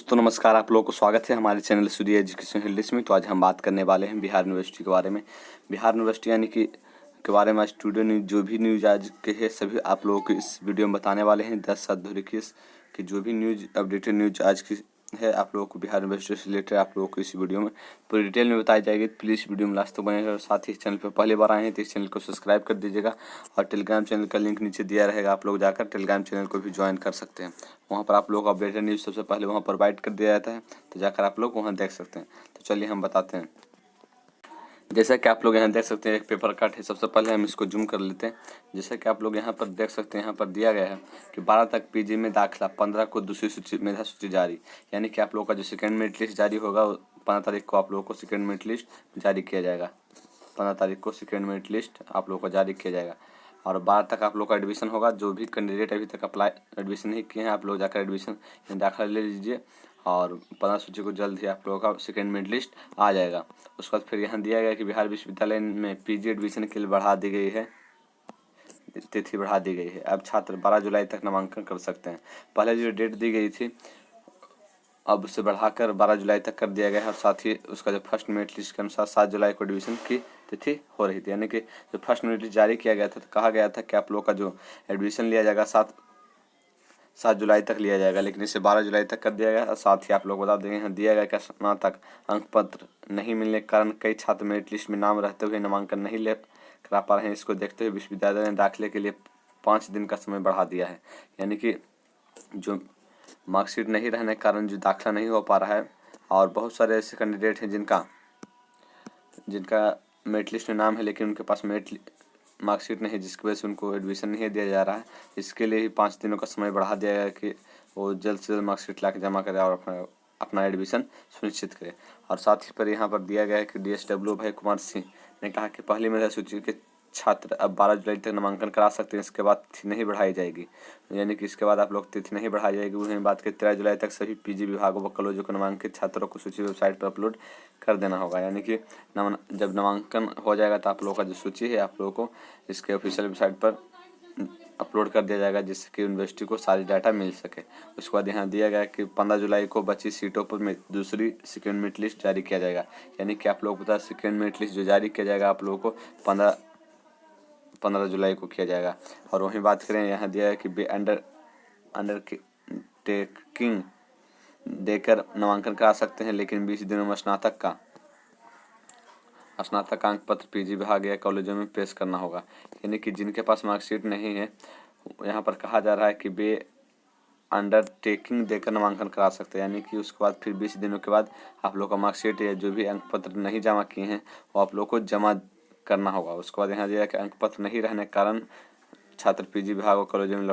दोस्तों नमस्कार, आप लोगों को स्वागत है हमारे चैनल सूर्य एजुकेशन हिल्स में। तो आज हम बात करने वाले हैं बिहार यूनिवर्सिटी के बारे में। बिहार यूनिवर्सिटी यानी कि के बारे में स्टूडियो न्यूज जो भी न्यूज आज के है सभी आप लोगों को इस वीडियो में बताने वाले हैं। 10/7/2021 की जो भी न्यूज अपडेटेड न्यूज आज की है आप लोगों को बिहार यूनिवर्सिटी से रिलेटेड आप लोगों को इस वीडियो में पूरी डिटेल में बताई जाएगी। प्लीज़ वीडियो में लास्ट तक बने रहिए और साथ ही चैनल पर पहली बार आए हैं तो इस चैनल को सब्सक्राइब कर दीजिएगा और टेलीग्राम चैनल का लिंक नीचे दिया रहेगा, आप लोग जाकर टेलीग्राम चैनल को भी ज्वाइन कर सकते हैं। वहाँ पर आप लोग को अपडेटेड न्यूज़ सबसे पहले वहाँ प्रोवाइड कर दिया जाता है, तो जाकर आप लोग वहाँ देख सकते हैं। तो चलिए हम बताते हैं। जैसा कि आप लोग यहाँ देख सकते हैं एक पेपर कट है। सबसे पहले हम इसको जूम कर लेते हैं। जैसा कि आप लोग यहाँ पर देख सकते हैं, यहाँ पर दिया गया है कि 12 तक पीजी में दाखिला, 15 को दूसरी सूची मेधा सूची जारी। यानी कि आप लोगों का जो सेकेंड मेरिट लिस्ट जारी होगा 15 तारीख को आप लोगों को सेकेंड मेरिट लिस्ट जारी किया जाएगा। 15 तारीख को सेकेंड मेरिट लिस्ट आप लोगों को जारी किया जाएगा और 12 तक आप लोग का एडमिशन होगा। जो भी कैंडिडेट अभी तक अप्लाई एडमिशन नहीं किए हैं आप लोग जाकर एडमिशन दाखिला ले लीजिए और 15 सूची को जल्द ही आप लोगों का सेकेंड मेरिट लिस्ट आ जाएगा। उसके बाद फिर यहाँ दिया गया कि बिहार विश्वविद्यालय में पीजी एडमिशन के लिए बढ़ा दी गई है, तिथि बढ़ा दी गई है। अब छात्र 12 जुलाई तक नामांकन कर सकते हैं। पहले जो डेट दी गई थी अब उसे बढ़ाकर 12 जुलाई तक कर दिया गया है और साथ ही उसका जो फर्स्ट मेरिट लिस्ट के अनुसार 7 जुलाई को एडमिशन की तिथि हो रही थी। यानी कि जो फर्स्ट मेरिट लिस्ट जारी किया गया था तो कहा गया था कि आप लोग का जो एडमिशन लिया जाएगा 7 जुलाई तक लिया जाएगा, लेकिन इसे 12 जुलाई तक कर दिया गया। और साथ ही आप लोग बता देंगे यहाँ दिया गया कि स्नातक अंक पत्र नहीं मिलने के कारण कई छात्र मेरिट लिस्ट में नाम रहते हुए नामांकन नहीं ले करा पा रहे हैं। इसको देखते हुए विश्वविद्यालय ने दाखिले के लिए 5 दिन का समय बढ़ा दिया है। यानी कि जो मार्कशीट नहीं रहने के कारण जो दाखिला नहीं हो पा रहा है और बहुत सारे ऐसे कैंडिडेट हैं जिनका मेरिट लिस्ट में नाम है लेकिन उनके पास मार्कशीट नहीं है, जिसकी वजह से उनको एडमिशन नहीं दिया जा रहा है। इसके लिए ही 5 दिनों का समय बढ़ा दिया गया कि वो जल्द से जल्द मार्कशीट ला के जमा करें और अपना एडमिशन सुनिश्चित करें। और साथ ही पर यहाँ पर दिया गया है कि DSW भाई कुमार सिंह ने कहा कि पहली मेधा सूची के छात्र अब 12 जुलाई तक नामांकन करा सकते हैं। इसके बाद तिथि नहीं बढ़ाई जाएगी, यानी कि इसके बाद आप लोग तिथि नहीं बढ़ाई जाएगी। वही बात की 13 जुलाई तक सभी पीजी विभागों व कॉलेजों को नामांकित छात्रों को सूची वेबसाइट पर अपलोड कर देना होगा। यानी कि जब नामांकन हो जाएगा तो आप लोगों का जो सूची है आप लोगों को इसके ऑफिशियल वेबसाइट पर अपलोड कर दिया जाएगा, जिससे कि यूनिवर्सिटी को सारी डाटा मिल सके। उसके बाद यहाँ दिया गया कि 15 जुलाई को बची सीटों पर दूसरी सेकेंड मेरिट लिस्ट जारी किया जाएगा। यानी कि आप लोग को पता है सेकेंड मेरिट लिस्ट जो जारी किया जाएगा आप लोगों को 15 जुलाई को किया जाएगा। और वहीं बात करें यहाँ दिया है कि अंडर टेकिंग देकर नामांकन करा सकते हैं, लेकिन 20 दिनों में स्नातक अंक पत्र पीजी विभाग या कॉलेजों में पेश करना होगा। यानी कि जिनके पास मार्कशीट नहीं है यहाँ पर कहा जा रहा है कि वे अंडरटेकिंग देकर नामांकन करा सकते हैं। यानी कि उसके बाद फिर 20 दिनों के बाद आप लोग का मार्कशीट या जो भी अंक पत्र नहीं जमा किए हैं वो आप लोग को जमा करना होगा। उसके बाद यहाँ दिया कि अंक पत्र नहीं रहने के कारण छात्र पीजी विभाग और कॉलेजों में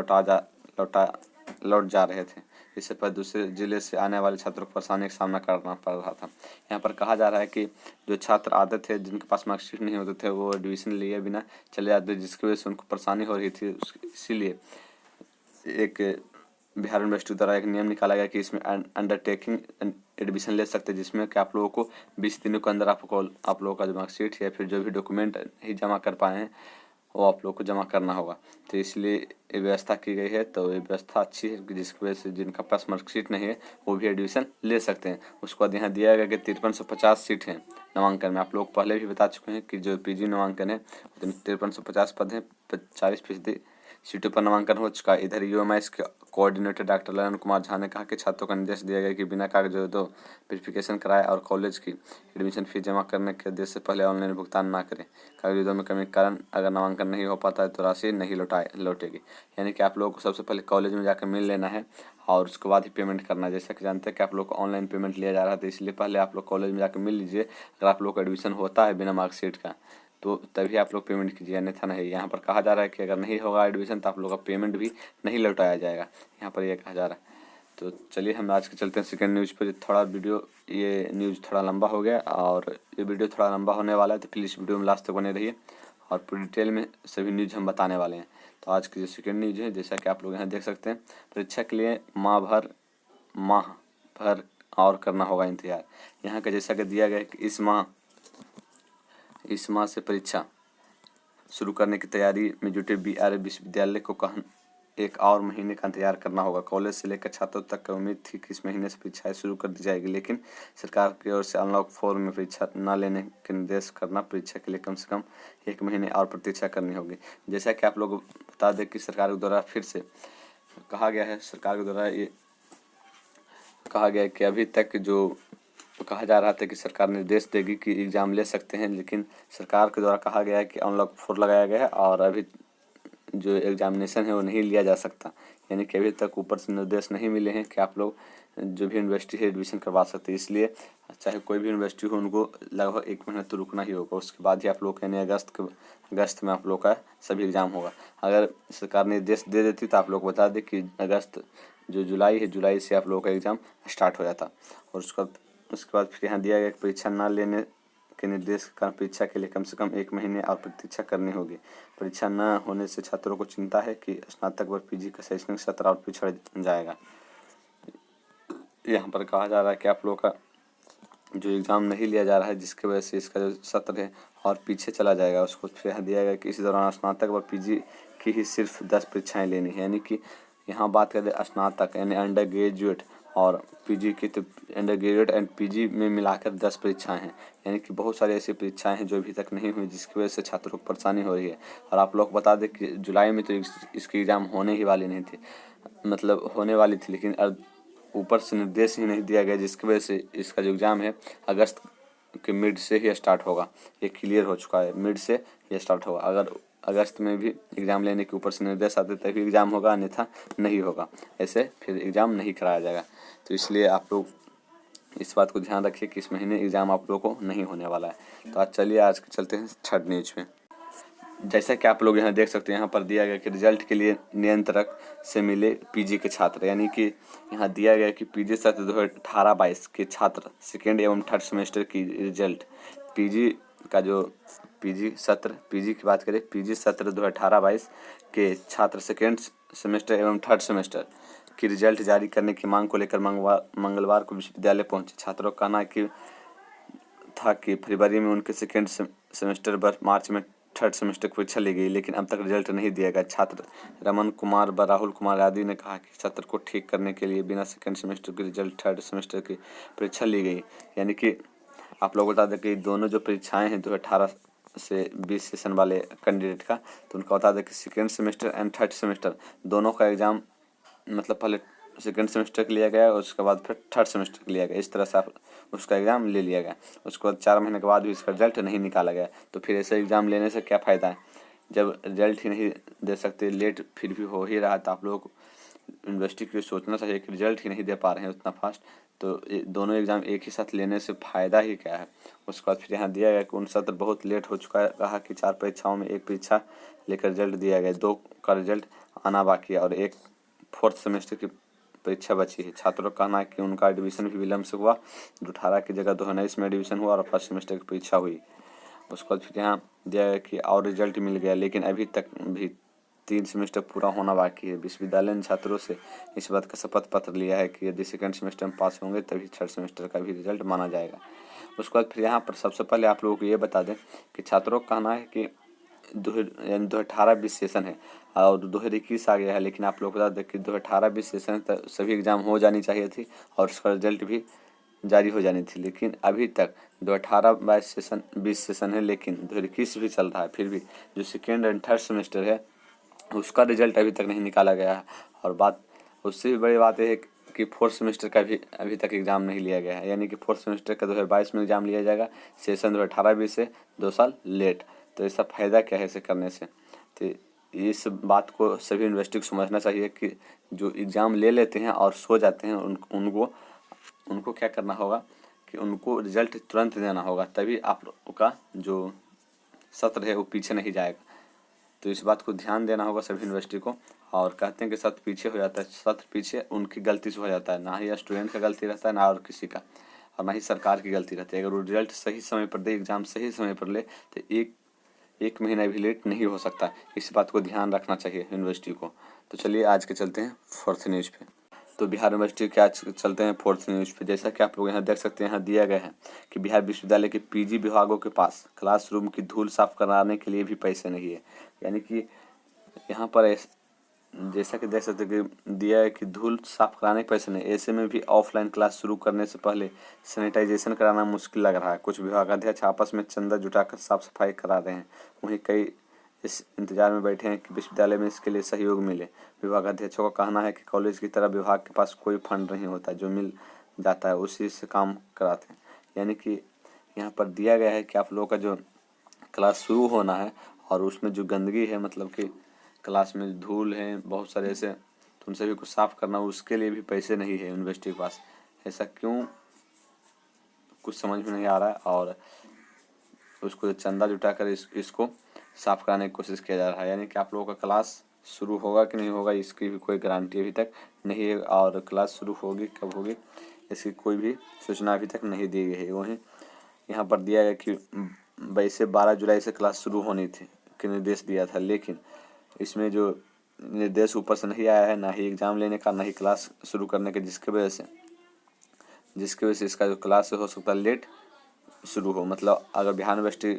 लौट जा रहे थे। इससे पर दूसरे जिले से आने वाले छात्रों को परेशानी का सामना करना पड़ रहा था। यहाँ पर कहा जा रहा है कि जो छात्र आते थे जिनके पास मार्कशीट नहीं होते थे वो एडमिशन लिए बिना चले जाते, जिसकी वजह से उनको परेशानी हो रही थी। इसीलिए एक बिहार यूनिवर्सिटी द्वारा एक नियम निकाला गया कि इसमें अंडरटेकिंग एडमिशन ले सकते हैं, जिसमें कि आप लोगों को 20 दिनों के अंदर आप लोगों का जो मार्कशीट या फिर जो भी डॉक्यूमेंट नहीं जमा कर पाए हैं वो आप लोग को जमा करना होगा। तो इसलिए ये व्यवस्था की गई है। तो ये व्यवस्था अच्छी है जिसकी वजह से जिनका पास मार्कशीट नहीं है वो भी एडमिशन ले सकते हैं। उसके बाद यहाँ दिया गया कि 5350 सीट हैं नामांकन में। आप लोग पहले भी बता चुके हैं कि जो पीजी नामांकन है 5350 पद हैं, 40% सीटों पर नामांकन हो चुका है। इधर UMS के कोऑर्डिनेटर डॉक्टर ललन कुमार झा ने कहा कि छात्रों को निर्देश दिया गया कि बिना कागजों वेरिफिकेशन कराए और कॉलेज की एडमिशन फीस जमा करने के उद्देश्य से पहले ऑनलाइन भुगतान ना करें। कागजों में कमी के कारण अगर नामांकन नहीं हो पाता है तो राशि नहीं लौटेगी। यानी कि आप लोगों को सबसे पहले कॉलेज में जाकर मिल लेना है और उसके बाद ही पेमेंट करना है। जैसा कि जानते हैं कि आप लोग को ऑनलाइन पेमेंट लिया जा रहा है, तो इसलिए पहले आप लोग कॉलेज में जाकर मिल लीजिए। अगर आप लोग का एडमिशन होता है बिना मार्कशीट का तो तभी आप लोग पेमेंट कीजिए, अन्यथा नहीं। यहाँ पर कहा जा रहा है कि अगर नहीं होगा एडमिशन तो आप लोग का पेमेंट भी नहीं लौटाया जाएगा, यहाँ पर यह कहा जा रहा है। तो चलिए हम आज के चलते हैं सेकेंड न्यूज़ पर। ये न्यूज़ थोड़ा लंबा हो गया और ये वीडियो थोड़ा लंबा होने वाला है, तो प्लीज़ वीडियो में लास्ट तक बने रहिए और पूरी डिटेल में सभी न्यूज़ हम बताने वाले हैं। तो आज की जो सेकेंड न्यूज़ है, जैसा कि आप लोग यहाँ देख सकते हैं, परीक्षा के लिए माह भर और करना होगा इंतजार। यहाँ का जैसा कि दिया गया है कि इस माह से परीक्षा शुरू करने की तैयारी में जुटे BR विश्वविद्यालय को एक और महीने का इंतजार करना होगा। कॉलेज से लेकर छात्रों तक की उम्मीद थी कि इस महीने से परीक्षाएं शुरू कर दी जाएगी, लेकिन सरकार की ओर से अनलॉक 4 में परीक्षा न लेने के निर्देश करना परीक्षा के लिए कम से कम 1 महीने और प्रतीक्षा करनी होगी। जैसा कि आप लोग बता दें कि सरकार के द्वारा फिर से कहा गया है, सरकार के द्वारा ये कहा गया है कि अभी तक जो कहा जा रहा था कि सरकार निर्देश देगी कि एग्ज़ाम ले सकते हैं, लेकिन सरकार के द्वारा कहा गया है कि अनलॉक 4 लगाया गया है और अभी जो एग्जामिनेशन है वो नहीं लिया जा सकता। यानी कि अभी तक ऊपर से निर्देश नहीं मिले हैं कि आप लोग जो भी यूनिवर्सिटी है एडमिशन करवा सकते हैं। इसलिए चाहे कोई भी यूनिवर्सिटी हो, उनको लगभग 1 महीना तो रुकना ही होगा। उसके बाद ही आप लोग यानी अगस्त में आप लोग का सभी एग्ज़ाम होगा। अगर सरकार निर्देश दे देती तो आप लोग बता दें कि अगस्त जो जुलाई है, जुलाई से आप लोगों का एग्ज़ाम स्टार्ट हो जाता। और उसके बाद फिर यहाँ दिया गया कि परीक्षा न लेने के निर्देश के कारण परीक्षा के लिए कम से कम 1 महीने और प्रतीक्षा करनी होगी। परीक्षा न होने से छात्रों को चिंता है कि स्नातक व पीजी का शैक्षणिक सत्र और पिछड़ जाएगा। यहाँ पर कहा जा रहा है कि आप लोग का जो एग्ज़ाम नहीं लिया जा रहा है, जिसकी वजह से इसका जो सत्र है और पीछे चला जाएगा। उसको फिर यहाँ दिया गया कि इस दौरान स्नातक व पीजी की ही सिर्फ 10 परीक्षाएँ लेनी है। यानी कि यहाँ बात करें स्नातक यानी अंडर ग्रेजुएट और पीजी की, तो अंडर ग्रेजुएट एंड पीजी में मिलाकर 10 परीक्षाएं हैं। यानी कि बहुत सारी ऐसी परीक्षाएं हैं जो अभी तक नहीं हुई, जिसकी वजह से छात्रों को परेशानी हो रही है। और आप लोग बता दें कि जुलाई में तो इसकी एग्ज़ाम होने ही वाली नहीं थी, मतलब होने वाली थी, लेकिन ऊपर से निर्देश ही नहीं दिया गया, जिसकी वजह से इसका जो एग्ज़ाम है अगस्त के मिड से ही स्टार्ट होगा। ये क्लियर हो चुका है, मिड से ये स्टार्ट होगा। अगर अगस्त में भी एग्ज़ाम लेने के ऊपर से निर्देश आते तभी एग्ज़ाम होगा, अन्यथा नहीं होगा। ऐसे फिर एग्ज़ाम नहीं कराया जाएगा। तो इसलिए आप लोग इस बात को ध्यान रखिए कि इस महीने एग्ज़ाम आप लोगों को नहीं होने वाला है। तो आज चलिए आज के चलते हैं थर्ड न्यूज में। जैसा कि आप लोग यहाँ देख सकते हैं, यहाँ पर दिया गया कि रिजल्ट के लिए नियंत्रक से मिले पीजी के छात्र। यानी कि यहाँ दिया गया कि पीजी सत्र 2018-22 के छात्र सेकेंड एवं थर्ड सेमेस्टर की रिजल्ट पीजी का जो पीजी की बात करें, पीजी सत्र 2018-22 के छात्र सेकेंड सेमेस्टर एवं थर्ड सेमेस्टर की रिजल्ट जारी करने की मांग को लेकर मंगलवार को विश्वविद्यालय पहुंचे। छात्रों का कहना था कि फरवरी में उनके सेकेंड सेमेस्टर पर मार्च में थर्ड सेमेस्टर की परीक्षा ली गई, लेकिन अब तक रिजल्ट नहीं दिया गया। छात्र रमन कुमार व राहुल कुमार आदि ने कहा कि सत्र को ठीक करने के लिए बिना सेकेंड सेमेस्टर के रिजल्ट थर्ड सेमेस्टर की परीक्षा ली गई। यानी कि आप लोग बता दें कि दोनों जो परीक्षाएं हैं 2018 से 20 सेशन वाले कैंडिडेट का, तो उनका बता दें कि second semester and third semester दोनों का एग्ज़ाम मतलब पहले सेकेंड सेमेस्टर के लिया गया और उसके बाद फिर थर्ड सेमेस्टर के लिया गया। इस तरह से आप उसका एग्ज़ाम ले लिया गया। उसके बाद 4 महीने के बाद भी इसका रिजल्ट नहीं निकाला गया। तो फिर ऐसे एग्ज़ाम लेने से क्या फ़ायदा है, जब रिजल्ट ही नहीं दे सकते, लेट फिर भी हो ही रहा है। तो आप लोगों को यूनिवर्सिटी की सोचना चाहिए कि रिजल्ट ही नहीं दे पा रहे हैं उतना फास्ट, तो दोनों एग्ज़ाम एक ही साथ लेने से फ़ायदा ही क्या है। उसके बाद फिर यहाँ दिया गया कि उन सत्र बहुत लेट हो चुका है। कहा कि 4 परीक्षाओं में 1 परीक्षा लेकर रिजल्ट दिया गया, 2 का रिजल्ट आना बाकी है और 1 फोर्थ सेमेस्टर की परीक्षा बची है। छात्रों का कहना है कि उनका एडमिशन भी विलम्ब से हुआ। 2018 की जगह 2019 में एडमिशन हुआ और फर्स्ट सेमेस्टर की परीक्षा हुई। उसके बाद फिर यहाँ दिया गया कि और रिजल्ट मिल गया, लेकिन अभी तक भी 3 सेमेस्टर पूरा होना बाकी है। विश्वविद्यालय ने छात्रों से इस बात का शपथ पत्र लिया है कि यदि सेकेंड सेमेस्टर में पास होंगे तभी थर्ड सेमेस्टर का भी रिजल्ट माना जाएगा। उसके बाद फिर यहाँ पर सबसे पहले आप लोगों को ये बता दें कि छात्रों का कहना है कि 2018-20 सेशन है और 2021 आ गया है, लेकिन आप लोग बता दें कि 2018-20 सेशन तक सभी एग्ज़ाम हो जानी चाहिए थी और उसका रिजल्ट भी जारी हो जानी थी। लेकिन अभी तक 2018-22 सेशन है, लेकिन 2021 भी चल रहा है। फिर भी जो सेकेंड एंड थर्ड सेमेस्टर है उसका रिजल्ट अभी तक नहीं निकाला गया है। और बात उससे भी बड़ी बात यह है कि फोर्थ सेमेस्टर का भी अभी तक एग्ज़ाम नहीं लिया गया है। यानी कि फोर्थ सेमेस्टर का 2022 में एग्ज़ाम लिया जाएगा, सेशन 2018-20 से 2 साल लेट। तो इसका फ़ायदा क्या है ऐसे करने से। तो इस बात को सभी यूनिवर्सिटी को समझना चाहिए कि जो एग्ज़ाम ले लेते हैं और सो जाते हैं उनको क्या करना होगा कि उनको रिजल्ट तुरंत देना होगा, तभी आप लोगों का जो सत्र है वो पीछे नहीं जाएगा। तो इस बात को ध्यान देना होगा सभी यूनिवर्सिटी को। और कहते हैं कि सत्र पीछे हो जाता है, सत्र पीछे उनकी गलती से हो जाता है, ना ही स्टूडेंट का गलती रहता है ना और किसी का, और ना ही सरकार की गलती रहती है। अगर वो रिजल्ट सही समय पर दे, एग्ज़ाम सही समय पर ले, तो एक महीना भी लेट नहीं हो सकता। इस बात को ध्यान रखना चाहिए यूनिवर्सिटी को। तो चलिए आज के चलते हैं फोर्थ न्यूज़ पे। तो बिहार यूनिवर्सिटी के आज चलते हैं फोर्थ न्यूज़ पे। जैसा कि आप लोग यहाँ देख सकते हैं, यहाँ दिया गया है कि बिहार विश्वविद्यालय के पीजी विभागों के पास क्लासरूम की धूल साफ कराने के लिए भी पैसे नहीं है। यानी कि यहाँ पर जैसा कि देख सकते हैं कि दिया है कि धूल साफ कराने के पैसे नहीं, ऐसे में भी ऑफलाइन क्लास शुरू करने से पहले सैनिटाइजेशन कराना मुश्किल लग रहा है। कुछ विभागाध्यक्ष आपस में चंदा जुटाकर साफ सफाई करा रहे हैं, वहीं कई इस इंतजार में बैठे हैं कि विश्वविद्यालय में इसके लिए सहयोग मिले। विभागाध्यक्षों का कहना है कि कॉलेज की तरह विभाग के पास कोई फंड नहीं होता, जो मिल जाता है उसी से काम कराते हैं। यानी कि यहाँ पर दिया गया है कि आप लोगों का जो क्लास शुरू होना है और उसमें जो गंदगी है, मतलब कि क्लास में धूल है बहुत सारे ऐसे, तो उन सभी को साफ करना, उसके लिए भी पैसे नहीं है यूनिवर्सिटी के पास। ऐसा क्यों, कुछ समझ में नहीं आ रहा है। और उसको चंदा जुटाकर इसको साफ कराने की कोशिश किया जा रहा है। यानी कि आप लोगों का क्लास शुरू होगा कि नहीं होगा इसकी भी कोई गारंटी अभी तक नहीं है, और क्लास शुरू होगी कब होगी इसकी कोई भी सूचना अभी तक नहीं दी गई है। वहीं यहाँ पर दिया गया कि वैसे 12 जुलाई से क्लास शुरू होनी थी कि निर्देश दिया था, लेकिन इसमें जो निर्देश ऊपर से नहीं आया है, ना ही एग्ज़ाम लेने का, ना ही क्लास शुरू करने के, जिसकी वजह से इसका जो क्लास हो सकता है लेट शुरू हो। मतलब अगर बिहार यूनिवर्सिटी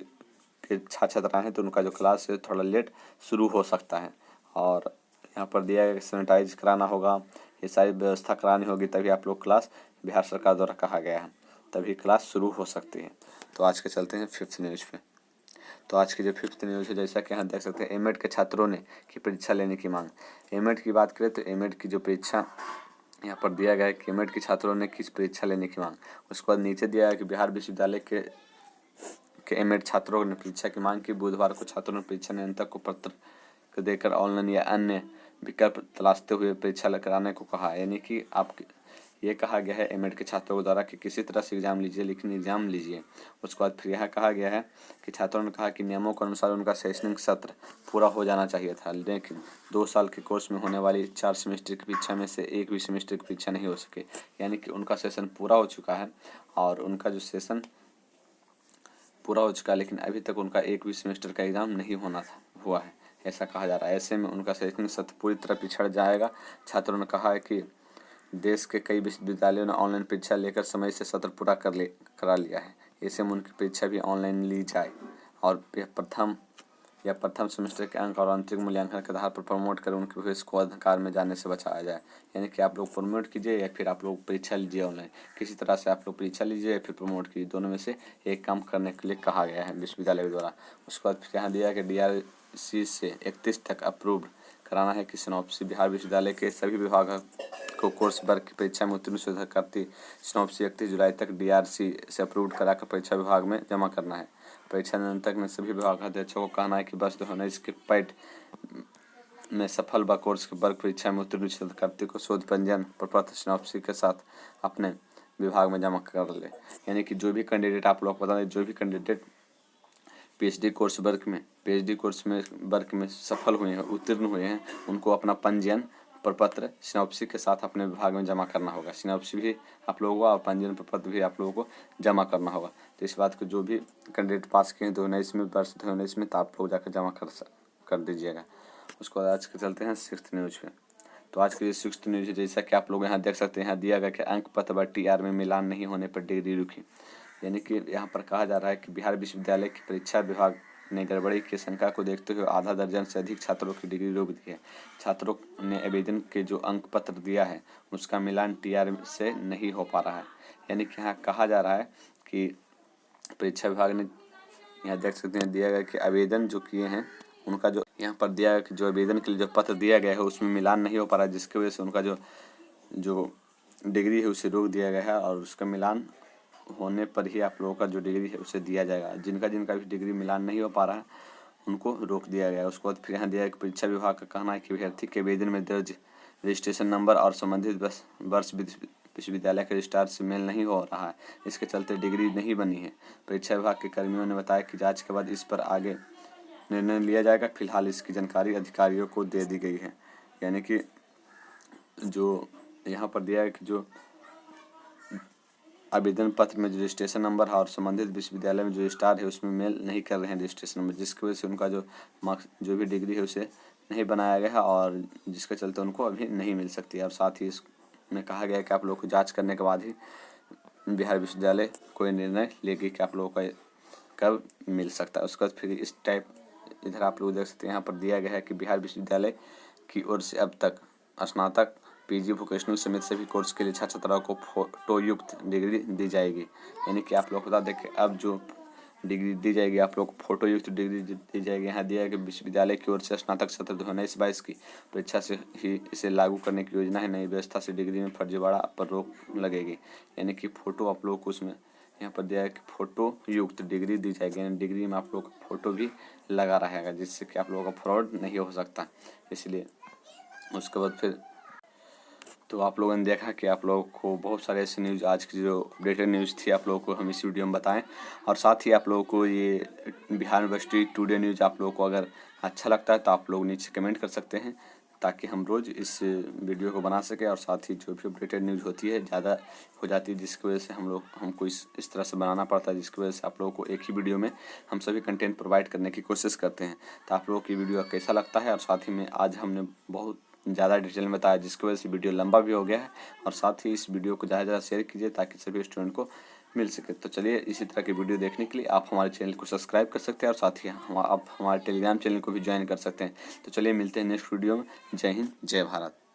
के छात्र छात्राएँ हैं तो उनका जो क्लास है थोड़ा लेट शुरू हो सकता है। और यहाँ पर दिया गया कि सैनिटाइज कराना होगा, ये सारी व्यवस्था करानी होगी, तभी आप लोग क्लास, बिहार सरकार द्वारा कहा गया है, तभी क्लास शुरू हो सकती है। तो आज के चलते हैं 5th न्यूज़ पे। तो आज की जो 5th न्यूज़ है, जैसा कि यहाँ देख सकते हैं, एमएड के छात्रों ने की परीक्षा लेने की मांग। एमएड की बात करें तो एमएड की जो परीक्षा यहाँ पर दिया गया है कि एमएड के छात्रों ने किस परीक्षा लेने की मांग। उसके बाद नीचे दिया है कि बिहार विश्वविद्यालय के एमएड छात्रों ने परीक्षा की मांग की। बुधवार को छात्रों ने परीक्षा नियंत्रक को पत्र देकर ऑनलाइन या अन्य विकल्प तलाशते हुए परीक्षा कराने को कहा। यानी कि आप ये कहा गया है एमएड के छात्रों द्वारा कि किसी तरह से एग्ज़ाम लीजिए, लेकिन एग्ज़ाम लीजिए। उसके बाद फिर यहाँ कहा गया है कि छात्रों ने कहा कि नियमों के अनुसार उनका शैक्षणिक सत्र पूरा हो जाना चाहिए था, लेकिन 2 साल के कोर्स में होने वाली 4 सेमेस्टर की परीक्षा में से एक भी सेमेस्टर की परीक्षा नहीं हो सके। यानी कि उनका सेशन पूरा हो चुका है, और उनका जो सेशन पूरा हो चुका है, लेकिन अभी तक उनका एक भी सेमेस्टर का एग्ज़ाम नहीं हुआ है, ऐसा कहा जा रहा है। ऐसे में उनका शैक्षणिक सत्र पूरी तरह पिछड़ जाएगा। छात्रों ने कहा है कि देश के कई विश्वविद्यालयों ने ऑनलाइन परीक्षा लेकर समय से सत्र पूरा करा लिया है। ऐसे में उनकी परीक्षा भी ऑनलाइन ली जाए और प्रथम सेमेस्टर के अंक और आंतरिक मूल्यांकन के आधार पर प्रमोट कर उनके भविष्य को अंधकार में जाने से बचाया जाए। यानी कि आप लोग प्रमोट कीजिए या फिर आप लोग परीक्षा लीजिए ऑनलाइन, किसी तरह से आप लोग परीक्षा लीजिए या फिर प्रमोट कीजिए, दोनों में से एक काम करने के लिए कहा गया है विश्वविद्यालय द्वारा। उसके बाद फिर यहाँ दिया कि DRC से 31 तक अप्रूव्ड कराना है कि सिनॉप्सी बिहार विश्वविद्यालय के सभी विभाग को कोर्स वर्ग की परीक्षा में उत्तीर्ण सुविधा करती सिनॉप्सी 31 जुलाई तक DRC से अप्रूव्ड कराकर परीक्षा विभाग में जमा करना है। परीक्षा नियंत्रक ने सभी विभागाध्यक्षों को कहना है कि वर्ष 2019 के पैट में सफल व कोर्स के वर्ग परीक्षा में उत्तीर्ण शोधकर्ता को शोध पंजीयन प्रपत्र सिनॉप्सी के साथ अपने विभाग में जमा कर ले। यानी कि जो भी कैंडिडेट, आप लोग बता दें, जो भी कैंडिडेट PhD कोर्स वर्ग में सफल हुए हैं, उत्तीर्ण हुए हैं, उनको अपना पंजीयन प्रपत्र सिनॉप्सी के साथ अपने विभाग में जमा करना होगा। सिनॉप्सी भी आप लोगों को और पंजीयन प्रपत्र भी आप लोगों को जमा करना होगा। तो इस बात को जो भी कैंडिडेट पास किए हैं 2019 में, वर्ष 2019 में, तो आप लोग जाकर जमा कर दीजिएगा। उसको आज के चलते हैं 6th न्यूज़ पे। तो आज की 6th न्यूज़ है, जैसा कि आप लोग यहाँ देख सकते हैं, यहाँ दिया गया कि अंक पत्र व TR में मिलान नहीं होने पर डिग्री रुकी। यानी कि यहाँ पर कहा जा रहा है कि बिहार विश्वविद्यालय की परीक्षा विभाग ने गड़बड़ी की शंका को देखते हुए आधा दर्जन से अधिक छात्रों की डिग्री रोक दी है। छात्रों ने आवेदन के जो अंक पत्र दिया है उसका मिलान TR से नहीं हो पा रहा है। यानी कि यहाँ कहा जा रहा है कि परीक्षा विभाग ने, यहाँ देख सकते हैं, दिया गया कि आवेदन जो किए हैं उनका जो यहाँ पर दिया गया कि जो आवेदन के लिए जो पत्र दिया गया है उसमें मिलान नहीं हो पा रहा है, जिसकी वजह से उनका जो डिग्री है उसे रोक दिया गया है, और उसका मिलान होने पर ही आप लोगों का जो डिग्री है उसे दिया जाएगा। जिनका भी डिग्री मिलान नहीं हो पा रहा है उनको रोक दिया गया है। उसके बाद फिर यहाँ दिया है कि परीक्षा विभाग का कहना है कि अभ्यर्थी के आवेदन में दर्ज रजिस्ट्रेशन नंबर और संबंधित वर्ष विश्वविद्यालय के रजिस्ट्रार से मेल नहीं हो रहा है, इसके चलते डिग्री नहीं बनी है। परीक्षा विभाग के कर्मियों ने बताया कि जांच के बाद इस पर आगे निर्णय लिया जाएगा। फिलहाल इसकी जानकारी अधिकारियों को दे दी गई है। यानी कि जो यहाँ पर दिया है कि जो आवेदन पत्र में जो रजिस्ट्रेशन नंबर और संबंधित विश्वविद्यालय में जो रजिस्ट्रार है उसमें मेल नहीं कर रहे हैं रजिस्ट्रेशन नंबर, जिसकी वजह से उनका जो मार्क्स जो भी डिग्री है उसे नहीं बनाया गया है, और जिसके चलते उनको अभी नहीं मिल सकती है। और साथ ही इसमें कहा गया है कि आप लोग को जांच करने के बाद ही बिहार विश्वविद्यालय कोई निर्णय लेगी कि आप लोगों का कब मिल सकता है। उसके बाद फिर इस टाइप इधर आप लोग देख सकते हैं, यहाँ पर दिया गया है कि बिहार विश्वविद्यालय की ओर से अब तक स्नातक, पीजी, वोकेशनल समेत सभी कोर्स के लिए छात्र को फोटोयुक्त डिग्री दी जाएगी। यानी कि आप लोग बता दें कि अब जो डिग्री दी जाएगी आप लोग को फोटोयुक्त डिग्री दी जाएगी। यहाँ दिया है कि विश्वविद्यालय की ओर से स्नातक सत्र 2019-22 की परीक्षा से ही इसे लागू करने की योजना है। नई व्यवस्था से डिग्री में फर्जीवाड़ा पर रोक लगेगी। यानी कि फ़ोटो आप लोग को उसमें यहाँ पर दिया है कि फ़ोटो युक्त डिग्री दी जाएगी। यानी डिग्री में आप लोग का फ़ोटो भी लगा रहेगा, जिससे कि आप लोगों का फ्रॉड नहीं हो सकता। इसलिए उसके बाद फिर तो आप लोगों ने देखा कि आप लोगों को बहुत सारे ऐसे न्यूज़, आज की जो अपडेटेड न्यूज़ थी आप लोगों को हम इस वीडियो में बताएं। और साथ ही आप लोगों को ये बिहार यूनिवर्सिटी टुडे न्यूज़ आप लोगों को अगर अच्छा लगता है तो आप लोग नीचे कमेंट कर सकते हैं, ताकि हम रोज़ इस वीडियो को बना सकें। और साथ ही जो भी अपडेटेड न्यूज़ होती है ज़्यादा हो जाती है, जिसकी वजह से हमको इस तरह से बनाना पड़ता है, जिसकी वजह से आप लोगों को एक ही वीडियो में हम सभी कंटेंट प्रोवाइड करने की कोशिश करते हैं। तो आप लोगों की वीडियो कैसा लगता है। और साथ ही में आज हमने बहुत ज़्यादा डिटेल में बताया, जिसकी वजह से वीडियो लंबा भी हो गया है। और साथ ही इस वीडियो को ज़्यादा से ज़्यादा शेयर कीजिए ताकि सभी स्टूडेंट को मिल सके। तो चलिए, इसी तरह की वीडियो देखने के लिए आप हमारे चैनल को सब्सक्राइब कर सकते हैं और साथ ही आप हमारे टेलीग्राम चैनल को भी ज्वाइन कर सकते हैं। तो चलिए मिलते हैं नेक्स्ट वीडियो में। जय हिंद, जय भारत।